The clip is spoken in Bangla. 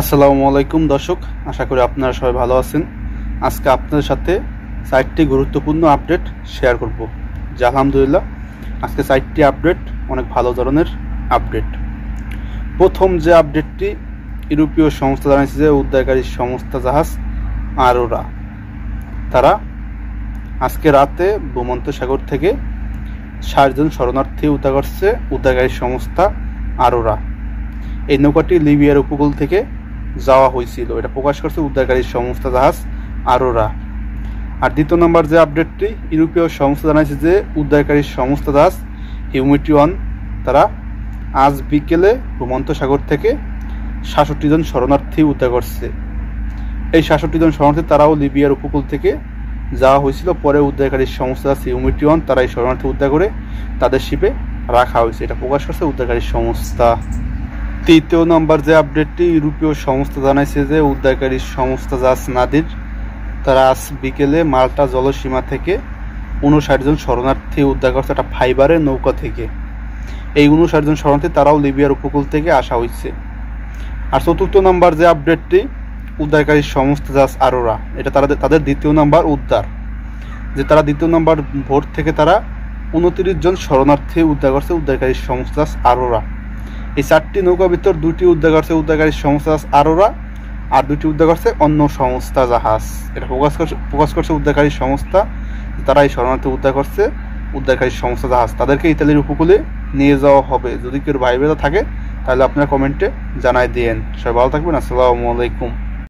আসসালামু আলাইকুম দর্শক, আশা করি আপনারা সবাই ভালো আছেন। আজকে আপনাদের সাথে 4টি গুরুত্বপূর্ণ আপডেট শেয়ার করব। যা আলহামদুলিল্লাহ আজকে 4টি আপডেট অনেক ভালো ধরনের আপডেট। প্রথম যে আপডেটটি, ইউরোপীয় সংস্থা জানিয়েছে যে উদ্ধারকারী সংস্থা জাহাজ আরোরা তারা আজকে রাতে ভূমধ্যসাগর থেকে 60 জন শরণার্থী উদ্ধার করছে উদ্ধারকারী সংস্থা আরোরা। এই নৌকাটি লিবিয়ার উপকূল থেকে যাওয়া হয়েছিল, এটা প্রকাশ করছে উদ্ধারকারী সংস্থা জাহাজ আরোরা। আর দ্বিতীয় নম্বর যে আপডেটটি, ইউরোপীয় সংস্থা জানাইছে যে উদ্ধারকারী সংস্থা জাহাজ হিউম্যানিটি ওয়ান তারা আজ বিকেলে ভূমধ্যসাগর থেকে 67 জন শরণার্থী উদ্ধার করছে। এই 67 জন শরণার্থী তারাও লিবিয়ার উপকূল থেকে যাওয়া হয়েছিল। পরে উদ্ধারকারী সংস্থা জাহাজ হিউম্যানিটি ওয়ান তারা এই শরণার্থী উদ্ধার করে তাদের শিপে রাখা হয়েছে, এটা প্রকাশ করছে উদ্ধারকারী সংস্থা। তৃতীয় নম্বর যে আপডেটটি, ইউরোপীয় সংস্থা জানাইছে যে উদ্ধারকারী সংস্থা জাহাজ নাদির তারা আজ বিকেলে মাল্টা জলসীমা থেকে 59 জন শরণার্থী উদ্ধার করছে একটা ফাইবারের নৌকা থেকে। এই 59 জন শরণার্থী তারাও লিবিয়ার উপকূল থেকে আসা হয়েছে। আর চতুর্থ নম্বর যে আপডেটটি, উদ্ধারকারী সংস্থা জাহাজ আরোরা, এটা তাদের দ্বিতীয় নম্বর উদ্ধার, যে তারা দ্বিতীয় নম্বর ভোর থেকে তারা 29 জন শরণার্থী উদ্ধার করছে উদ্ধারকারী সংস্থা জাহাজ আরোরা। এই 4টি নৌকার ভিতর 2টি উদ্ধার করছে উদ্ধারকারী সংস্থা জাহাজ আরোরা, আর 2টি উদ্ধার করছে অন্য সংস্থা জাহাজ। এটা প্রকাশ করছে উদ্ধারকারী সংস্থা, তারা এই শরণার্থী উদ্ধার করছে উদ্ধারকারী সংস্থা জাহাজ। তাদেরকে ইতালির উপকূলে নিয়ে যাওয়া হবে। যদি কেউ ভাই বেদা থাকে তাহলে আপনারা কমেন্টে জানাই দিয়েন। সবাই ভালো থাকবেন। আসসালামু আলাইকুম।